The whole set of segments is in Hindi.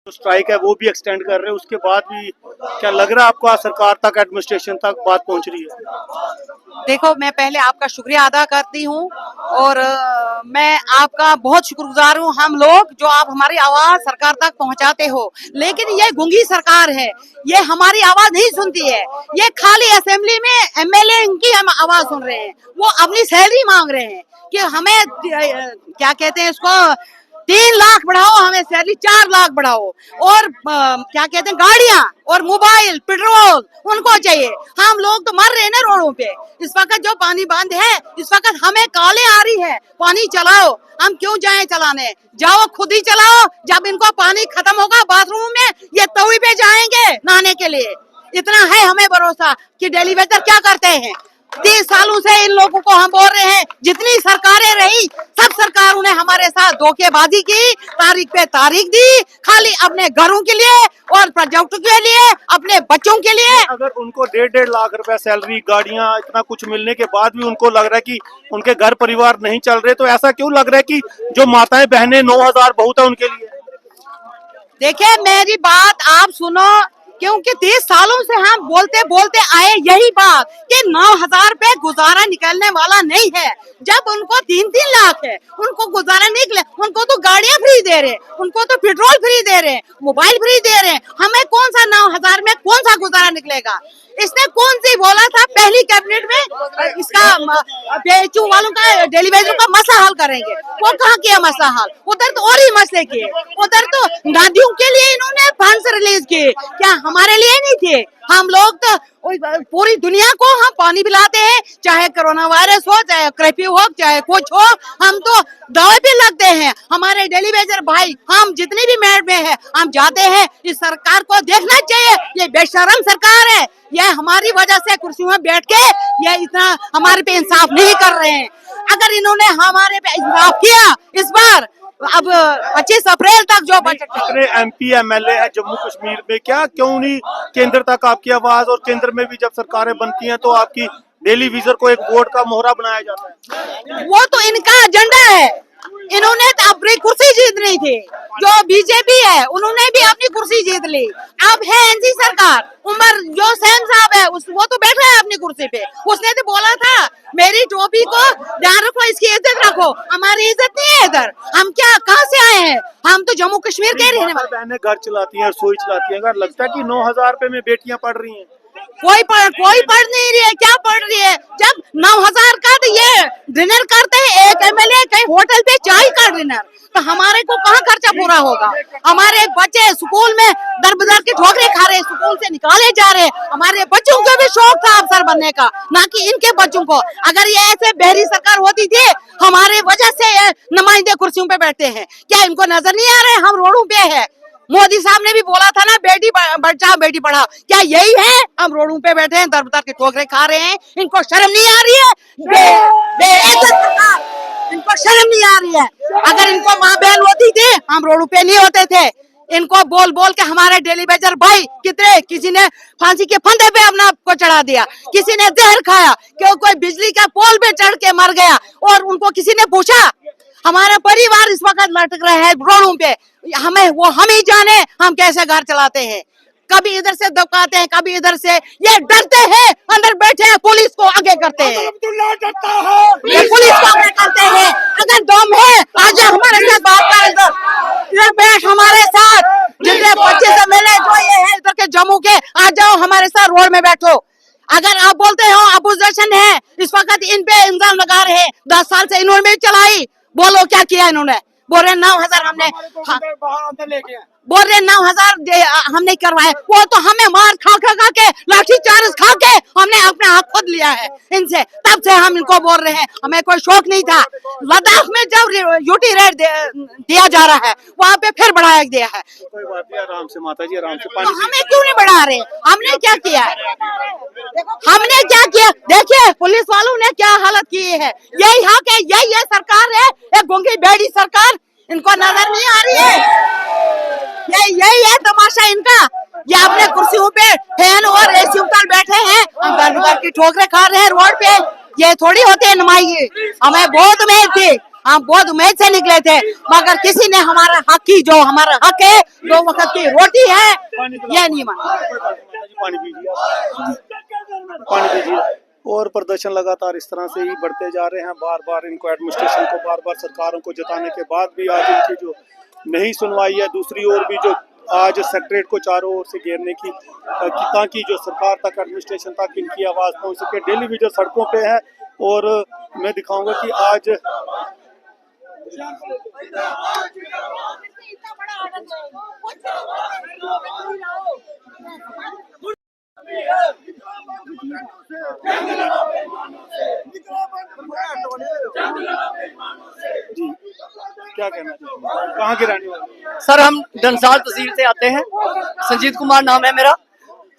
स्ट्राइक है वो भी एक्सटेंड कर रहे हैं, उसके बाद भी क्या लग रहा है आपको आज सरकार तक, एडमिनिस्ट्रेशन तक बात पहुंच रही है? देखो, मैं पहले आपका शुक्रिया अदा करती हूँ और मैं आपका बहुत शुक्रगुजार हूँ। हम लोग जो आप हमारी आवाज सरकार तक पहुँचाते हो, लेकिन ये गूंगी सरकार है, ये हमारी आवाज नहीं सुनती है। ये खाली असेंबली में एमएलए इनकी हम आवाज सुन रहे हैं, वो अपनी सैलरी मांग रहे हैं कि हमें क्या कहते हैं इसको 3 लाख बढ़ाओ, हमें सैलरी 4 लाख बढ़ाओ, और क्या कहते हैं गाड़ियां और मोबाइल पेट्रोल उनको चाहिए। हम लोग तो मर रहे हैं ना रोडों पे। इस वक्त जो पानी बंद है, इस वक्त हमें काले आ रही है, पानी चलाओ। हम क्यों जाएं चलाने? जाओ खुद ही चलाओ। जब इनको पानी खत्म होगा बाथरूम में, ये तवी पे जाएंगे नहाने के लिए। इतना है हमें भरोसा कि डेली वेजर क्या करते हैं। 30 सालों से इन लोगों को हम बोल रहे हैं, जितनी सरकारें रही सब सरकारों ने हमारे साथ धोखेबाजी की, तारीख पे तारीख दी, खाली अपने घरों के लिए और प्रोजेक्ट के लिए, अपने बच्चों के लिए। अगर उनको 1.5 लाख सैलरी, गाड़ियां, इतना कुछ मिलने के बाद भी उनको लग रहा है कि उनके घर परिवार नहीं चल रहे, तो ऐसा क्यों लग रहा है कि जो माताएं बहनें 9,000 बहुत है उनके लिए? देखिए, मेरी बात आप सुनो, क्योंकि 30 सालों से हम बोलते बोलते आए यही बात कि 9,000 पे गुजारा निकलने वाला नहीं है। जब उनको 3-3 लाख है, उनको गुजारा निकले, उनको तो गाड़ियां फ्री दे रहे, उनको तो पेट्रोल फ्री दे रहे, मोबाइल फ्री दे रहे, हमें कौन सा 9,000 में कौन सा गुजारा निकलेगा? इसने कौन सी बोला था पहली कैबिनेट में इसका बेचू वालों का, डेलीवेजर का मसला हल करेंगे? वो कहाँ किया मसला हल? उधर तो और ही मसले किए, उधर तो नदियों के लिए इन्होंने फंड्स रिलीज किए, क्या हमारे लिए नहीं थे? हम लोग तो पूरी दुनिया को हम पानी पिलाते हैं, चाहे कोरोना वायरस हो, चाहे कर्फ्यू हो, चाहे कुछ हो, हम तो दवा पे लगते हैं। हमारे डेलीवेजर भाई, हम जितनी भी मेड में है, हम जाते हैं। इस सरकार को देखना चाहिए, ये बेशरम सरकार है। ये हमारी वजह से कुर्सी में बैठ के ये इतना हमारे पे इंसाफ नहीं कर रहे हैं। अगर इन्होंने हमारे पे इंसाफ किया इस बार, अब 25 अप्रैल तक जो बजट कितने एमपी एमएलए है जम्मू कश्मीर में, क्या क्यों नहीं केंद्र तक आपकी आवाज? और केंद्र में भी जब सरकारें बनती हैं तो आपकी डेली विजर को एक वोट का मोहरा बनाया जाता है। वो तो इनका एजेंडा है। इन्होंने तो अपनी कुर्सी जीतनी थी। जो बीजेपी है उन्होंने भी अपनी कुर्सी जीत ली। अब है एनसी सरकार, उमर जो सैन साहब है वो तो बैठा है अपनी कुर्सी पे। उसने तो बोला था मेरी टोपी को ध्यान रखो, इसकी इज्जत रखो। हमारी इज्जत नहीं है इधर। हम क्या कहाँ से आए हैं? हम तो जम्मू कश्मीर के रहने वाले। बहनें घर चलाती हैं, रसोई चलाती हैं, अगर लगता है कि 9,000 रुपए में बेटियां पढ़ रही हैं। कोई पढ़ नहीं रही है। क्या पढ़ रही है? जब 9,000 का तो ये डिनर करते हैं, एक एमएलए कहीं होटल पे चाय का डिनर, तो हमारे को कहाँ खर्चा पूरा होगा? हमारे बच्चे स्कूल में दर बदर की ठोकरें खा रहे, स्कूल से निकाले जा रहे। हमारे बच्चों को भी शौक था अफसर बनने का, ना कि इनके बच्चों को। अगर ये ऐसे बहरी सरकार होती थी, हमारे वजह से ये नुमाइंदे कुर्सियों पे बैठते हैं। क्या इनको नजर नहीं आ रहे हम रोडों पे है? मोदी साहब ने भी बोला था ना, बेटी बचाओ बेटी पढ़ाओ। क्या यही है? हम रोडों पे बैठे हैं, दर-बदर के ठोकरें खा रहे हैं। इनको शर्म नहीं आ रही है? इनको शर्म नहीं आ रही है? अगर इनको माँ बहन होती थी, हम रोडों पे नहीं होते थे। इनको बोल बोल के हमारे डेलीवेजर भाई कितने, किसी ने फांसी के फंदे पे अपना को चढ़ा दिया, किसी ने जहर खाया, क्यों कोई बिजली का पोल पे चढ़ के मर गया। और उनको किसी ने पूछा? हमारा परिवार इस वक्त लटक रहा है रोडों पे। हम ही जाने हम कैसे घर चलाते हैं। कभी इधर से दबकाते हैं, कभी इधर से। ये डरते हैं, अंदर बैठे हैं, पुलिस को आगे करते हैं। ये पुलिस को आगे करते हैं। अगर दम है आजा हमारे साथ बात कर, इधर बैठ हमारे साथ। जितने 25 एमएलए जो ये है इधर के जम्मू के, आ जाओ हमारे साथ रोड में बैठो। अगर आप बोलते हो अपोजिशन है, इस वक्त इन पे इल्जाम लगा रहे हैं, 10 साल से इन्होंने भी चलाई। बोलो क्या किया इन्होंने? बोल रहे 9,000 हमने, बोल रहे 9,000 हमने करवाए। वो तो हमें मार खा के, लाठी चार्ज खा के हमने अपने हाथ खुद लिया है इनसे। तब से हम इनको बोल रहे हैं, हमें कोई शौक नहीं था। लद्दाख में जब यूटी रेट दिया जा रहा है, वहाँ पे फिर बढ़ाया गया है। कोई बात नहीं, आराम से माता जी, आराम से। तो हमें क्यों नहीं बढ़ा रहे? हमने क्या किया? हमने क्या किया? देखिए पुलिस वालों ने क्या हालत की है। यही हक है, यही सरकार है, एक गूंगी बेड़ी सरकार। इनको नजर नहीं आ रही है? यही है तमाशा इनका। ये अपने कुर्सियों पे फैन और एसी पर बैठे हैं, हम दर की ठोकरें खा रहे हैं रोड पे। ये थोड़ी होते हैं नुमाइंदे। हमें बहुत उम्मीद थी, हम बहुत उम्मीद से निकले थे, मगर किसी ने हमारा हक की, जो हमारा हक है 2 वक्त की रोटी है, ये नहीं माना। पानी पीजिए, पानी पीजिए। और प्रदर्शन लगातार इस तरह से ही बढ़ते जा रहे हैं। बार बार इनको एडमिनिस्ट्रेशन को, बार बार सरकारों को जताने के बाद भी आज इनकी जो नहीं सुनवाई है। दूसरी ओर भी जो आज सेक्रेटरीट को चारों ओर से घेरने की ताकि जो सरकार तक, एडमिनिस्ट्रेशन तक इनकी आवाज पहुंच सके। डेली विजन सड़कों पे है और मैं दिखाऊंगा कि आज जी क्या कहना चाहिए, कहाँ के रहने वाले? सर हम डंसाल तहसील से आते हैं, संजीत कुमार नाम है मेरा।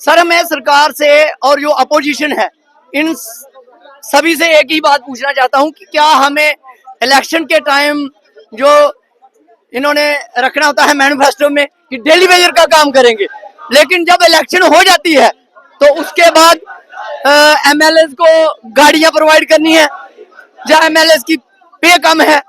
सर मैं सरकार से और जो अपोजिशन है इन सभी से एक ही बात पूछना चाहता हूं कि क्या हमें इलेक्शन के टाइम जो इन्होंने रखना होता है मैनिफेस्टो में कि डेली वेजर का काम करेंगे, लेकिन जब इलेक्शन हो जाती है तो उसके बाद एमएलए को गाड़ियां प्रोवाइड करनी है या एमएलए की पे कम है,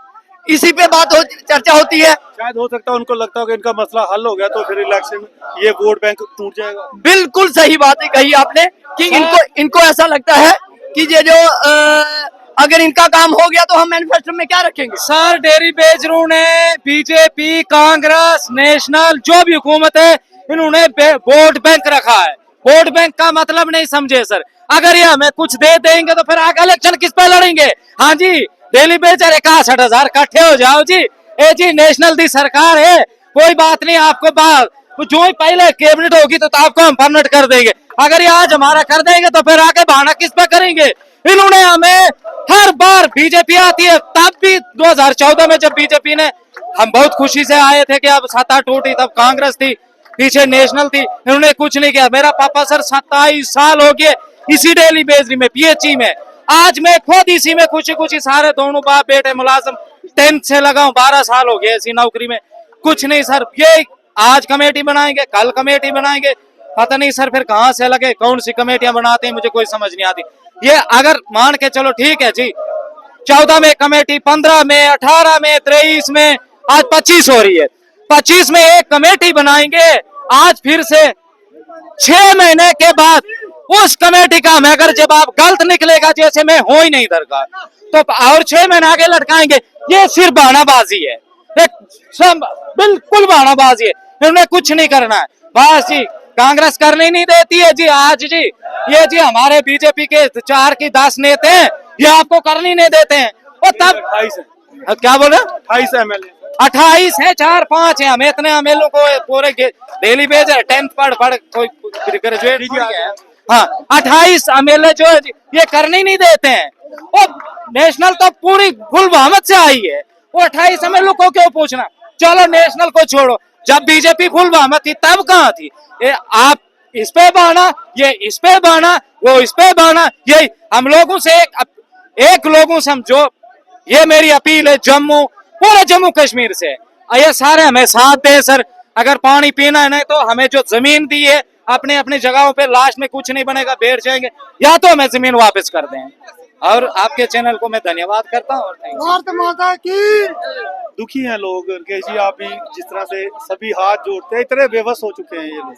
इसी पे चर्चा होती है। शायद हो सकता है उनको लगता हो कि इनका मसला हल हो गया तो फिर इलेक्शन ये वोट बैंक टूट जाएगा। बिल्कुल सही बात है कही आपने कि इनको ऐसा लगता है कि ये जो अगर इनका काम हो गया तो हम मैनिफेस्टो में क्या रखेंगे। सर डेयरी बेचरों ने बीजेपी, कांग्रेस, नेशनल जो भी हुकूमत है इन्होंने वोट बैंक रखा है। वोट बैंक का मतलब नहीं समझे सर। अगर ये हमें कुछ दे देंगे तो फिर आगे इलेक्शन किस पे लड़ेंगे। हाँ जी, डेली बेचर 61,000 इकट्ठे हो जाओ जी। ए जी नेशनल दी सरकार है, कोई बात नहीं, आपको बात जो ही पहले कैबिनेट होगी तो आपको हम परमिट कर देंगे। अगर ये आज हमारा कर देंगे तो फिर आगे बहाना किस पे करेंगे। इन्होंने हमें हर बार बीजेपी आती है, तब भी 2014 में जब बीजेपी ने, हम बहुत खुशी से आए थे कि अब सत्ता टूटी, तब कांग्रेस थी, पीछे नेशनल थी, इन्होंने कुछ नहीं किया। मेरा पापा सर 27 साल हो गए इसी डेली बेचरी में, पीएचई में। आज मैं खुद इसी में खुशी खुशी सारे दोनों बाप बेटे मुलाजिम 10th से लगा हूं, 12 साल हो गए ऐसी नौकरी में। कुछ नहीं सर, ये आज कमेटी बनाएंगे, कल कमेटी बनाएंगे, पता नहीं सर फिर कहां से लगे, कौन सी कमेटियां बनाते हैं मुझे कोई समझ नहीं आती। ये अगर मान के चलो ठीक है जी, 14 में कमेटी, 15 में, 18 में, 23 में, आज 25 हो रही है। 25 में एक कमेटी बनाएंगे, आज फिर से 6 महीने के बाद उस कमेटी का हमें अगर जवाब गलत निकलेगा, जैसे मैं हो ही नहीं दरकार, तो और 6 महीने आगे लटकाएंगे। ये सिर्फ बहानाबाजी है, बिल्कुल बहानाबाजी है। इन्होंने कुछ नहीं करना है, बस जी कांग्रेस करने नहीं देती है जी। आज जी ये जी हमारे बीजेपी के 4 की 10 नेता हैं, ये आपको करने नहीं देते हैं। और तब 28 है, क्या बोले 28 एमएलए, 28 है, 4-5 है, हमें इतने एमएलए को पूरे डेली बेचर 10th पढ़ कोई ग्रेजुएट नहीं है। हाँ 28 एमएलए जो है ये करने ही नहीं देते हैं। और नेशनल तो पूरी फुल बहुमत से आई है, वो 28 एमएलए को क्यों पूछना। चलो नेशनल को छोड़ो, जब बीजेपी फुल बहुमत थी तब कहाँ थी। आप इस पे बहाना, ये इस पे बहाना, वो इस पे बहाना। ये हम लोगों से एक लोगों से हम जो, ये मेरी अपील है जम्मू, पूरे जम्मू कश्मीर से, ये सारे हमें साथ दें सर। अगर पानी पीना है नहीं तो हमें जो जमीन दी है अपने अपनी जगहों पे, लास्ट में कुछ नहीं बनेगा, बैठ जाएंगे, या तो हमें जमीन वापस कर दें। और आपके चैनल को मैं धन्यवाद करता हूँ। भारत माता की। दुखी हैं लोग कि जी आप भी जिस तरह से सभी हाथ जोड़ते हैं, इतने बेबस हो चुके हैं ये लोग।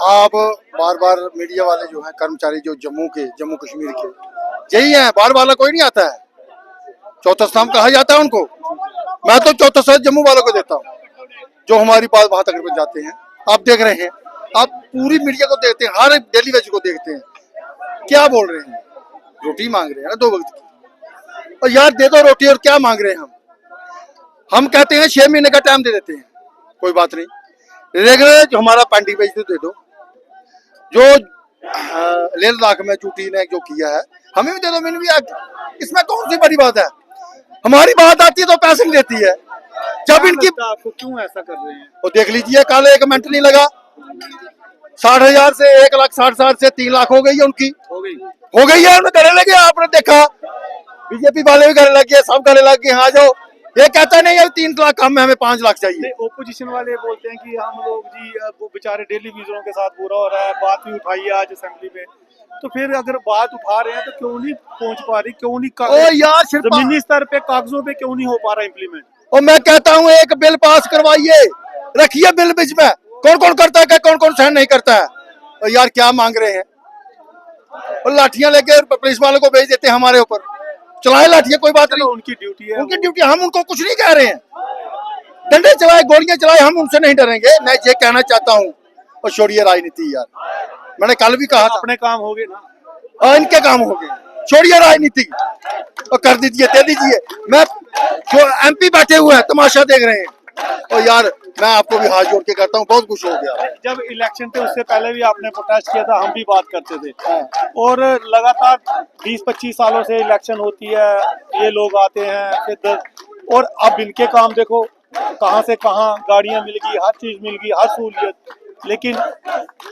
आप बार बार मीडिया वाले जो हैं कर्मचारी, जो जम्मू कश्मीर के यही हैं, बार वाला कोई नहीं आता है। चौथा स्तंभ कहा जाता है उनको। मैं तो चौथा स्तंभ जम्मू वालों को देता हूँ, जो हमारी बात वहां तक जाते हैं। आप देख रहे हैं, आप पूरी मीडिया को देखते हैं, हर डेली वेज को देखते हैं, क्या बोल रहे हैं। रोटी मांग रहे हैं ना 2 वक्त की, और यार दे दो रोटी, और क्या मांग रहे हैं हम कहते हैं 6 महीने का टाइम दे देते हैं, कोई बात नहीं। रेगुलर जो हमारा पेंडिंग बेच दे दो, जो लेह लद्दाख में चूटी ने जो किया है हमें भी दे दो, मैंने भी। इसमें कौन सी बड़ी बात है। हमारी बात आती है तो पैसे नहीं देती है। जब इनकी, आपको क्यों ऐसा कर रहे हैं? वो देख लीजिए, कल 1 मिनट नहीं लगा, 60,000 से 1,60,000 से 3 लाख हो गई है उनकी, हो गई है। उन्हें गले लगे, आपने देखा बीजेपी वाले भी गले लगे, सब गले लगे। हाँ जाओ, ये कहता नहीं है 3 लाख कम है, हमें 5 लाख चाहिए। ओपोजिशन वाले बोलते हैं कि हम लोग जी वो बेचारे डेली यूजरों के साथ बुरा हो रहा है, बात भी उठाई है आज असेंबली में, तो फिर अगर बात उठा रहे हैं तो क्यों नहीं पहुंच पा रही, क्यों नहीं ओ यार सिर्फ जमीनी स्तर पे कागजों पे क्यों नहीं हो पा रहा इम्प्लीमेंट? और मैं कहता हूँ एक बिल पास करवाइए, रखिए बिल बीच में, कौन कौन करता है, कौन कौन सहन नहीं करता है। और यार क्या मांग रहे हैं, और लाठियां लेके पुलिस वालों को भेज देते हैं हमारे ऊपर, चलाए लाठियां, कोई बात नहीं, उनकी ड्यूटी है, उनकी ड्यूटी, हम उनको कुछ नहीं कह रहे हैं। डंडे चलाए, गोलियां चलाए, हम उनसे नहीं डरेंगे। मैं ये कहना चाहता हूँ, और छोड़िए राजनीति यार, मैंने कल भी कहा था, अपने काम हो गए ना, और इनके काम हो गए, छोड़िए राजनीति और कर दीजिए, दे दीजिए। मैं जो एमपी बैठे हुए हैं तमाशा देख रहे हैं, और यार मैं आपको भी हाथ जोड़ के कहता हूँ, बहुत खुश हो गया। जब इलेक्शन थे उससे पहले भी आपने प्रोटेस्ट किया था, हम भी बात करते थे, हाँ। और लगातार 20-25 सालों से इलेक्शन होती है, ये लोग आते हैं फिर, और अब इनके काम देखो, कहां से कहां गाड़ियां मिल गई, हर चीज मिल गई, हर सहूलियत, लेकिन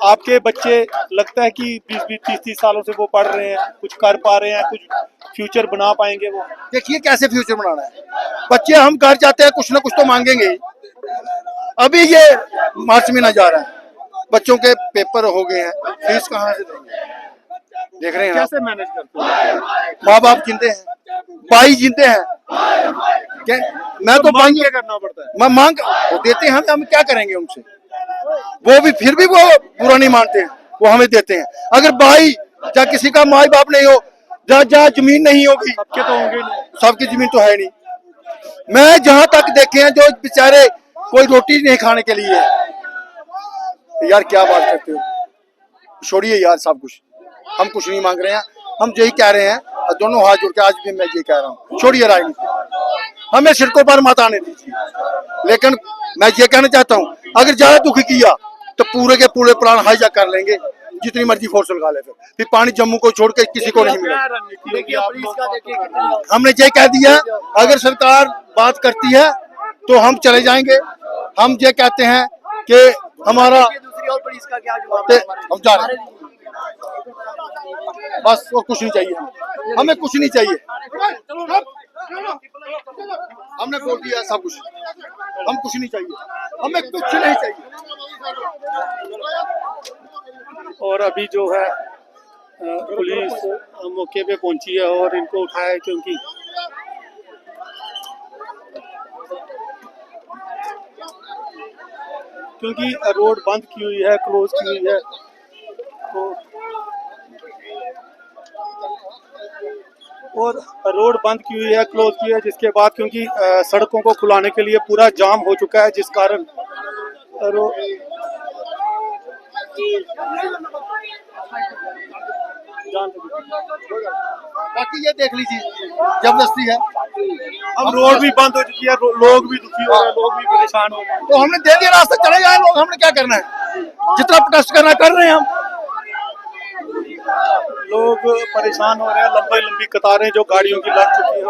आपके बच्चे लगता है कि 20-30 सालों से वो पढ़ रहे हैं, कुछ कर पा रहे हैं, कुछ फ्यूचर बना पाएंगे वो? देखिए कैसे फ्यूचर बनाना है, बच्चे हम घर जाते हैं कुछ ना कुछ तो मांगेंगे। अभी ये मार्च महीना जा रहा है, बच्चों के पेपर हो गए हैं, फीस कहाँ से देंगे, देख रहे हैं कैसे मैनेज करते हैं? माँ बाप जिंदे हैं, भाई जिंदे हैं, मैं तो मांग के करना पड़ता है। मैं मांग वो देते हैं, हम क्या करेंगे उनसे, वो भी फिर भी वो बुरा नहीं मानते हैं, वो हमें देते हैं। अगर भाई या किसी का माँ बाप नहीं हो, जहाँ जमीन नहीं होगी, सबके तो होंगे नहीं, सबकी जमीन तो है नहीं। मैं जहां तक देखे हैं जो बेचारे कोई रोटी नहीं खाने के लिए है। यार क्या बात करते हो, छोड़िए यार सब कुछ, हम कुछ नहीं मांग रहे हैं, हम यही कह रहे हैं, दोनों हाथ जोड़ के आज भी मैं ये कह रहा हूँ, छोड़िए राजनीति, हमें सड़कों पर मत आने दीजिए। लेकिन मैं ये कहना चाहता हूँ, अगर ज्यादा दुखी किया तो पूरे के पूरे प्लान हाईजैक कर लेंगे, जितनी मर्जी फोर्स लगा ले, फिर पानी जम्मू को छोड़ के किसी को नहीं मिलेगा। हमने ये कह दिया, अगर सरकार बात करती है तो हम चले जाएंगे। हम ये कहते हैं कि हमारा हम जा रहे हैं, बस और कुछ नहीं चाहिए, हमें कुछ नहीं चाहिए, हमने बोल दिया सब कुछ, हम कुछ नहीं चाहिए, हमें कुछ नहीं चाहिए। और अभी जो है पुलिस मौके पे पहुंची है और इनको उठाया है, क्योंकि रोड बंद की हुई है, क्लोज की हुई है, तो और रोड बंद की हुई है, क्लोज की है, जिसके बाद क्योंकि सड़कों को खुलाने के लिए पूरा जाम हो चुका है, जिस कारण बाकी ये देख लीजिए जबरदस्ती है, अब रोड भी बंद हो चुकी है, लोग भी दुखी हो रहे हैं, लोग भी परेशान हो रहे हैं। तो हमने दे दिया रास्ता, चले जाए लोग, हमने क्या करना है, जितना प्रोटेस्ट करना कर रहे हैं हम। लोग परेशान हो रहे हैं, लंबी लंबी कतारें जो गाड़ियों की लग चुकी है।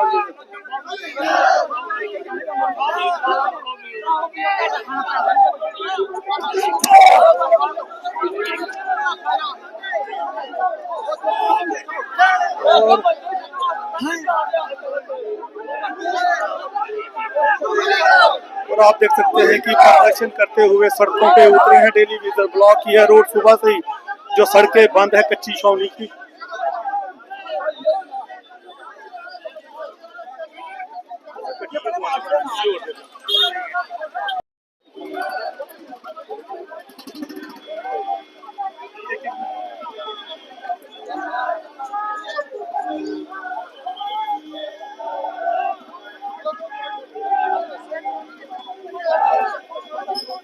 और आप देख सकते हैं कि प्रदर्शन करते हुए सड़कों पे उतरे हैं, डेली विजर ब्लॉक की है रोड सुबह से ही, जो सड़कें बंद है कच्ची छावनी की।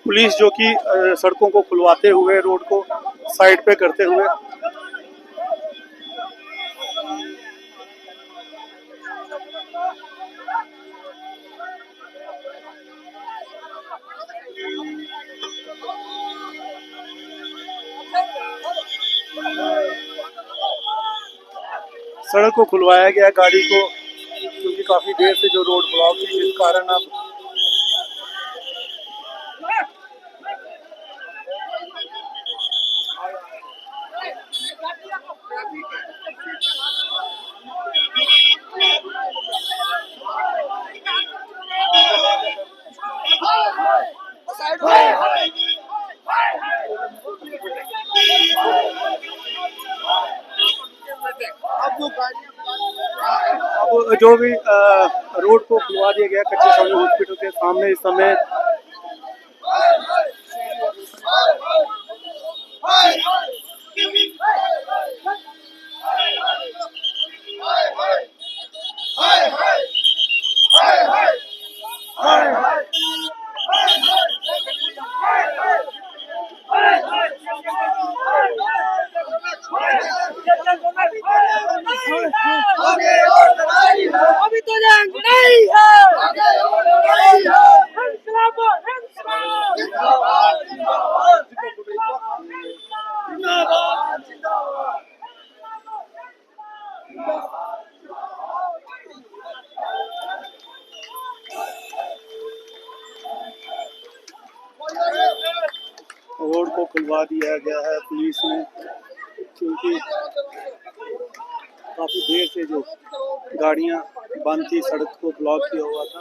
पुलिस जो कि सड़कों को खुलवाते हुए, रोड को साइड पे करते हुए, सड़क को खुलवाया गया गाड़ी को, क्योंकि काफी देर से जो रोड ब्लॉक थी, जिस कारण अब जो भी रोड को खुलवा दिया गया कच्ची छावनी हॉस्पिटल के सामने इस समय अभी तो नहीं रोड को खुलवा दिया गया है पुलिस ने, क्योंकि काफी देर से जो गाड़ियां बंद थी, सड़क को ब्लॉक किया हुआ था।